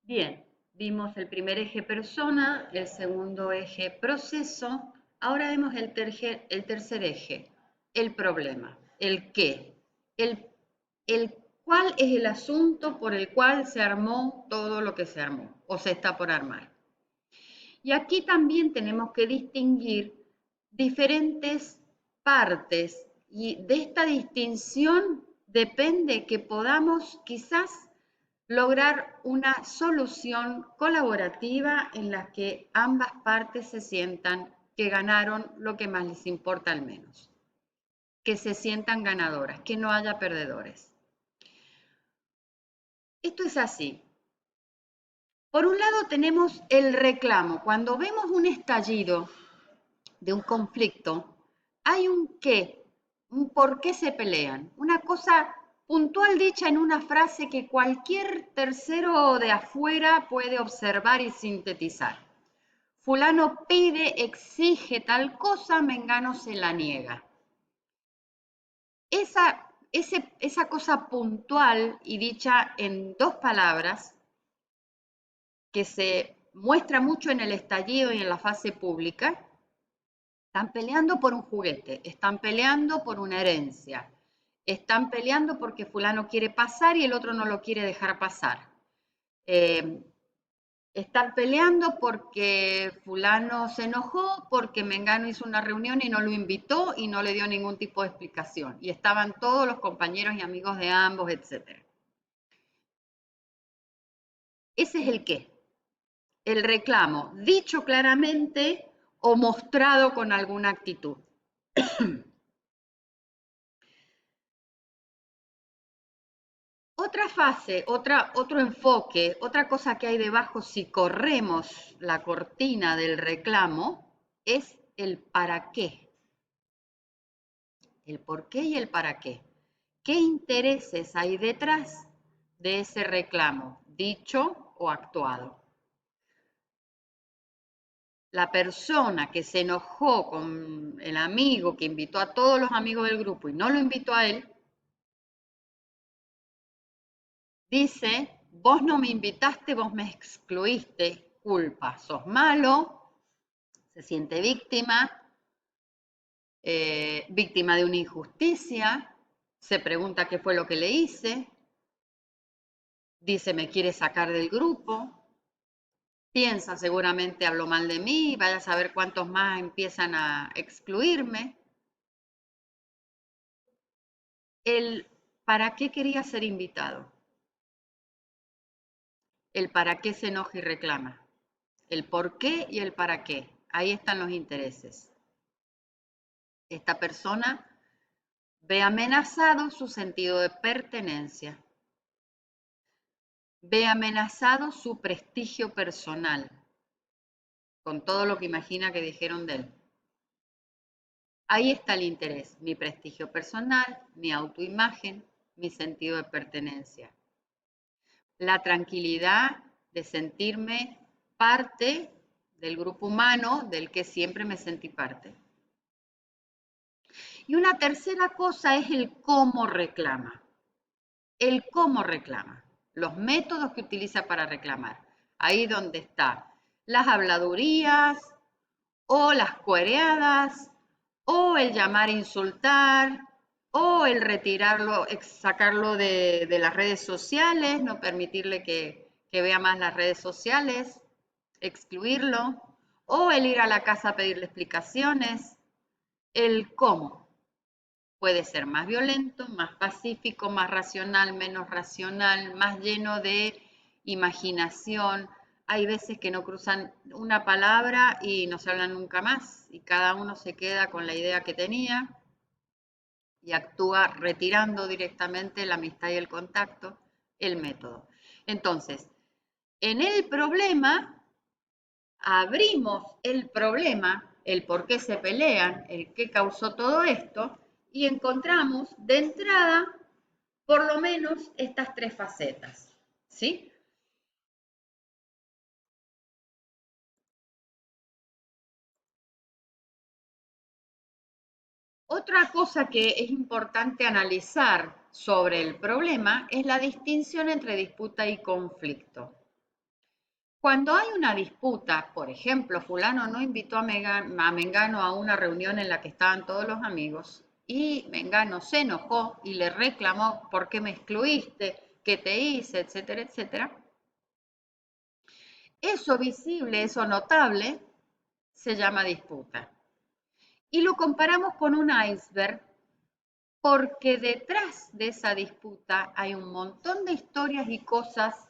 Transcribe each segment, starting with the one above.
Bien, vimos el primer eje persona, el segundo eje proceso. Ahora vemos el tercer eje, el problema, el qué, el, el cuál es el asunto por el cual se armó todo lo que se armó o se está por armar. Y aquí también tenemos que distinguir diferentes partes y de esta distinción depende que podamos quizás lograr una solución colaborativa en la que ambas partes se sientan que ganaron lo que más les importa al menos, que se sientan ganadoras, que no haya perdedores. Esto es así. Por un lado tenemos el reclamo. Cuando vemos un estallido de un conflicto, hay un qué, un por qué se pelean, una cosa puntual dicha en una frase que cualquier tercero de afuera puede observar y sintetizar. Fulano pide, exige tal cosa, Mengano se la niega. Esa cosa puntual y dicha en dos palabras que se muestra mucho en el estallido y en la fase pública. Están peleando por un juguete, están peleando por una herencia, están peleando porque fulano quiere pasar y el otro no lo quiere dejar pasar. Eh, Están peleando porque fulano se enojó porque Mengano hizo una reunión y no lo invitó y no le dio ningún tipo de explicación. Y estaban todos los compañeros y amigos de ambos, etc. Ese es el qué, el reclamo, dicho claramente o mostrado con alguna actitud. Otra fase, otro enfoque, otra cosa que hay debajo si corremos la cortina del reclamo es el para qué, el por qué y el para qué. ¿Qué intereses hay detrás de ese reclamo, dicho o actuado? La persona que se enojó con el amigo que invitó a todos los amigos del grupo y no lo invitó a él, dice, vos no me invitaste, vos me excluiste, culpa, sos malo, se siente víctima, víctima de una injusticia, se pregunta qué fue lo que le hice, dice me quiere sacar del grupo, piensa seguramente habló mal de mí, vaya a saber cuántos más empiezan a excluirme. El para qué quería ser invitado, el para qué se enoja y reclama, el por qué y el para qué. Ahí están los intereses. Esta persona ve amenazado su sentido de pertenencia, ve amenazado su prestigio personal, con todo lo que imagina que dijeron de él. Ahí está el interés, mi prestigio personal, mi autoimagen, mi sentido de pertenencia. La tranquilidad de sentirme parte del grupo humano del que siempre me sentí parte. Y una tercera cosa es el cómo reclama. El cómo reclama, los métodos que utiliza para reclamar. Ahí donde están las habladurías o las cuereadas o el llamar a insultar o el retirarlo, sacarlo de las redes sociales, no permitirle que vea más las redes sociales, excluirlo, o el ir a la casa a pedirle explicaciones, el cómo. Puede ser más violento, más pacífico, más racional, menos racional, más lleno de imaginación. Hay veces que no cruzan una palabra y no se hablan nunca más y cada uno se queda con la idea que tenía y actúa retirando directamente la amistad y el contacto, el método. Entonces, en el problema, abrimos el problema, el por qué se pelean, el qué causó todo esto, y encontramos de entrada por lo menos estas tres facetas, ¿sí? Otra cosa que es importante analizar sobre el problema es la distinción entre disputa y conflicto. Cuando hay una disputa, por ejemplo, fulano no invitó a Mengano a una reunión en la que estaban todos los amigos y Mengano se enojó y le reclamó por qué me excluiste, qué te hice, etcétera, etcétera. Eso visible, eso notable, se llama disputa. Y lo comparamos con un iceberg porque detrás de esa disputa hay un montón de historias y cosas,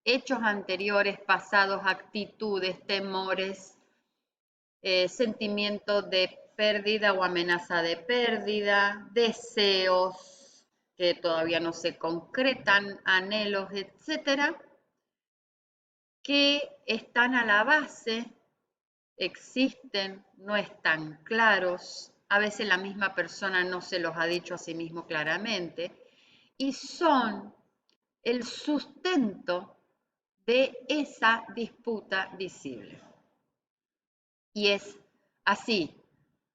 hechos anteriores, pasados, actitudes, temores, sentimientos de pérdida o amenaza de pérdida, deseos que todavía no se concretan, anhelos, etcétera, que están a la base, existen, no están claros, a veces la misma persona no se los ha dicho a sí mismo claramente, y son el sustento de esa disputa visible. Y es así,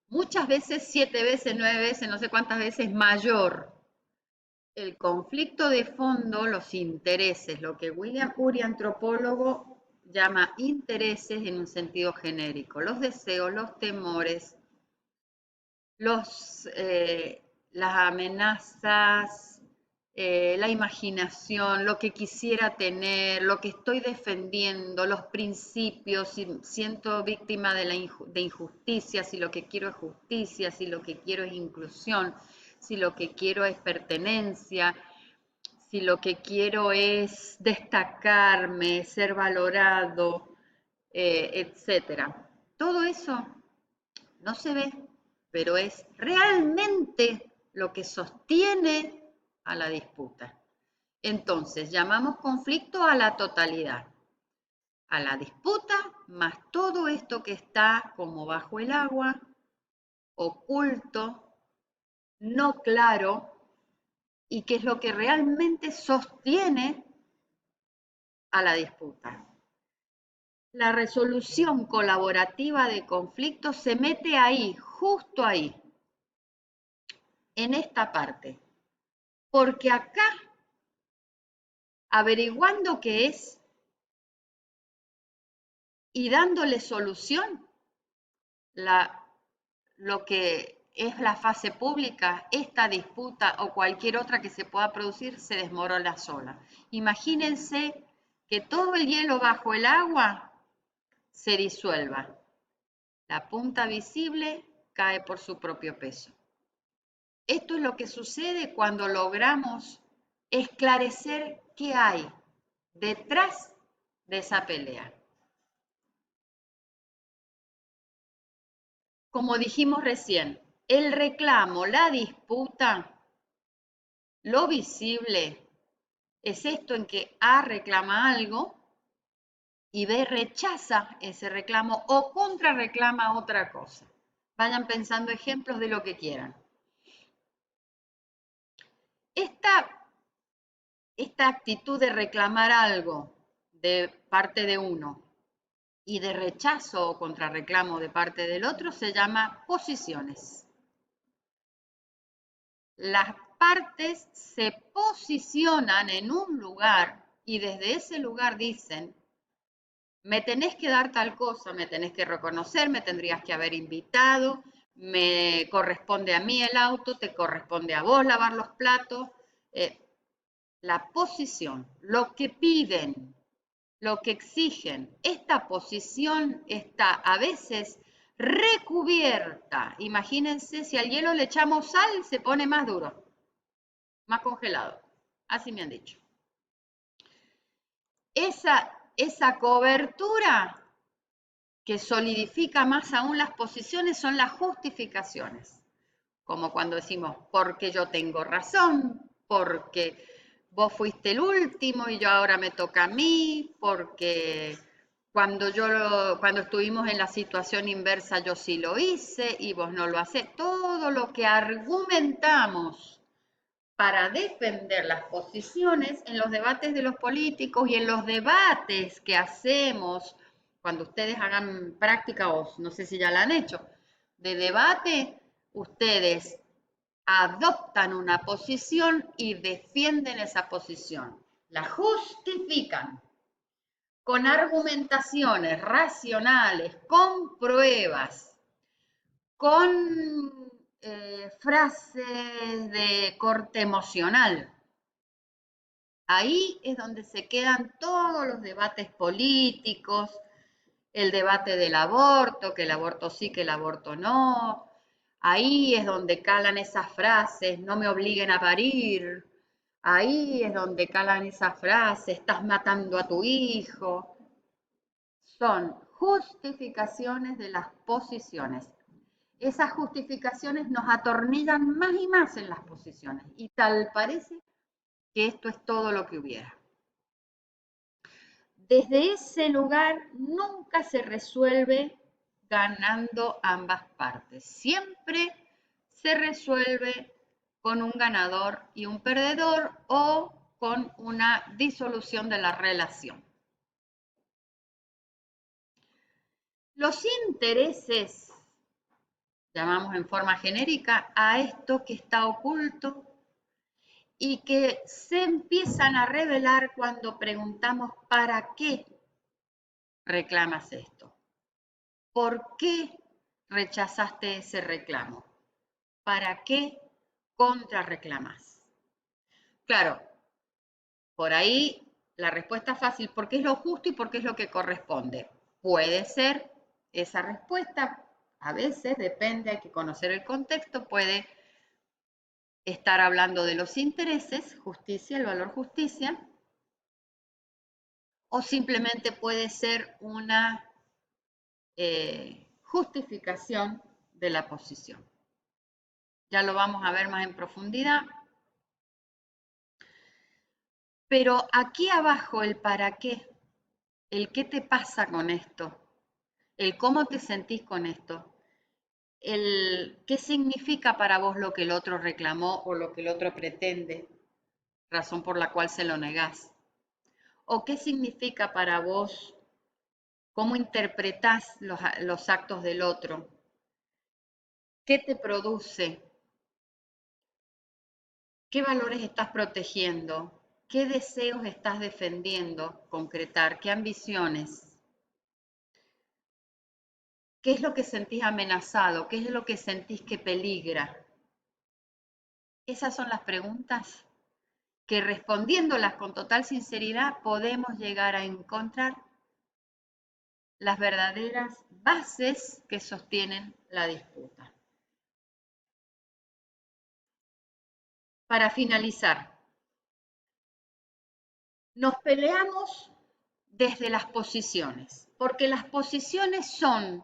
muchas veces, 7 veces, 9 veces, no sé cuántas veces mayor el conflicto de fondo, los intereses, lo que William Ury, antropólogo, llama intereses en un sentido genérico, los deseos, los temores, las amenazas, la imaginación, lo que quisiera tener, lo que estoy defendiendo, los principios, si siento víctima de injusticia, si lo que quiero es justicia, si lo que quiero es inclusión, si lo que quiero es pertenencia, si lo que quiero es destacarme, ser valorado, etcétera. Todo eso no se ve, pero es realmente lo que sostiene a la disputa. Entonces, llamamos conflicto a la totalidad, a la disputa más todo esto que está como bajo el agua, oculto, no claro, y que es lo que realmente sostiene a la disputa. La resolución colaborativa de conflictos se mete ahí, justo ahí, en esta parte. Porque acá, averiguando qué es y dándole solución, lo que es la fase pública, esta disputa o cualquier otra que se pueda producir se desmorona sola. Imagínense que todo el hielo bajo el agua se disuelva. La punta visible cae por su propio peso. Esto es lo que sucede cuando logramos esclarecer qué hay detrás de esa pelea. Como dijimos recién, el reclamo, la disputa, lo visible, es esto en que A reclama algo y B rechaza ese reclamo o contrarreclama otra cosa. Vayan pensando ejemplos de lo que quieran. Esta actitud de reclamar algo de parte de uno y de rechazo o contrarreclamo de parte del otro se llama posiciones. Las partes se posicionan en un lugar y desde ese lugar dicen, me tenés que dar tal cosa, me tenés que reconocer, me tendrías que haber invitado, me corresponde a mí el auto, te corresponde a vos lavar los platos. La posición, lo que piden, lo que exigen, esta posición está a veces recubierta. Imagínense, si al hielo le echamos sal, se pone más duro, más congelado. Así me han dicho. Esa cobertura que solidifica más aún las posiciones son las justificaciones. Como cuando decimos, porque yo tengo razón, porque vos fuiste el último y yo ahora me toca a mí, porque cuando estuvimos en la situación inversa yo sí lo hice y vos no lo hacés. Todo lo que argumentamos para defender las posiciones en los debates de los políticos y en los debates que hacemos cuando ustedes hagan práctica o no sé si ya la han hecho, de debate, ustedes adoptan una posición y defienden esa posición, la justifican. con argumentaciones racionales, con pruebas, con frases de corte emocional. Ahí es donde se quedan todos los debates políticos, el debate del aborto, que el aborto sí, que el aborto no. Ahí es donde calan esas frases, no me obliguen a parir. Ahí es donde calan esas frases, estás matando a tu hijo. Son justificaciones de las posiciones. Esas justificaciones nos atornillan más y más en las posiciones y tal parece que esto es todo lo que hubiera. Desde ese lugar nunca se resuelve ganando ambas partes. Siempre se resuelve con un ganador y un perdedor o con una disolución de la relación. Los intereses, llamamos en forma genérica a esto que está oculto y que se empiezan a revelar cuando preguntamos ¿para qué reclamas esto? ¿Por qué rechazaste ese reclamo? ¿Para qué contrarreclamas? Claro, por ahí la respuesta fácil, porque es lo justo y porque es lo que corresponde. Puede ser esa respuesta, a veces depende, hay que conocer el contexto, puede estar hablando de los intereses, justicia, el valor justicia, o simplemente puede ser una justificación de la posición. Ya lo vamos a ver más en profundidad. Pero aquí abajo el para qué, el qué te pasa con esto, el cómo te sentís con esto, el qué significa para vos lo que el otro reclamó o lo que el otro pretende, razón por la cual se lo negás, o qué significa para vos, cómo interpretás los actos del otro, qué te produce, qué valores estás protegiendo, qué deseos estás defendiendo, concretar, qué ambiciones. ¿Qué es lo que sentís amenazado? ¿Qué es lo que sentís que peligra? Esas son las preguntas que respondiéndolas con total sinceridad podemos llegar a encontrar las verdaderas bases que sostienen la disputa. Para finalizar, nos peleamos desde las posiciones, porque las posiciones son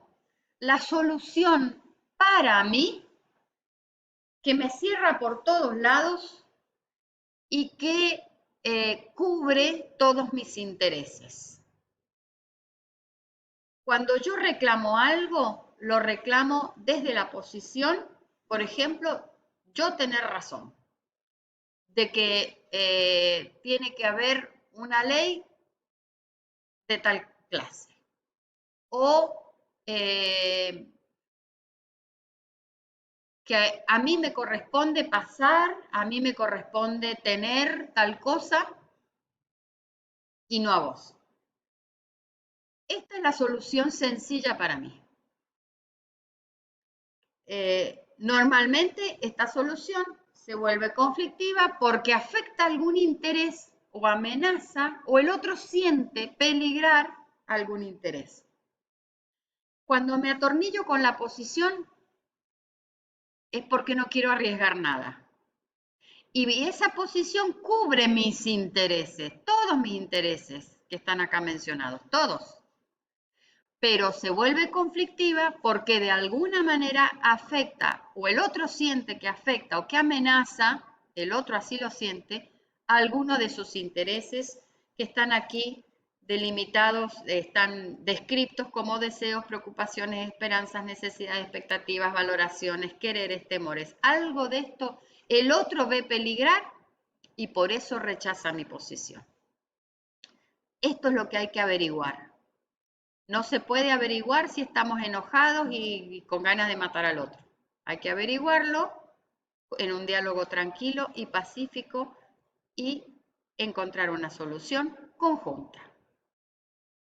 la solución para mí que me cierra por todos lados y que cubre todos mis intereses. Cuando yo reclamo algo, lo reclamo desde la posición, por ejemplo, yo tener razón, de que tiene que haber una ley de tal clase. O que a mí me corresponde pasar, a mí me corresponde tener tal cosa y no a vos. Esta es la solución sencilla para mí. Normalmente esta solución se vuelve conflictiva porque afecta algún interés o amenaza o el otro siente peligrar algún interés. Cuando me atornillo con la posición es porque no quiero arriesgar nada. Y esa posición cubre mis intereses, todos mis intereses que están acá mencionados, todos. Pero se vuelve conflictiva porque de alguna manera afecta, o el otro siente que afecta o que amenaza, el otro así lo siente, a alguno de sus intereses que están aquí delimitados, están descritos como deseos, preocupaciones, esperanzas, necesidades, expectativas, valoraciones, quereres, temores. Algo de esto el otro ve peligrar y por eso rechaza mi posición. Esto es lo que hay que averiguar. No se puede averiguar si estamos enojados y con ganas de matar al otro. Hay que averiguarlo en un diálogo tranquilo y pacífico y encontrar una solución conjunta.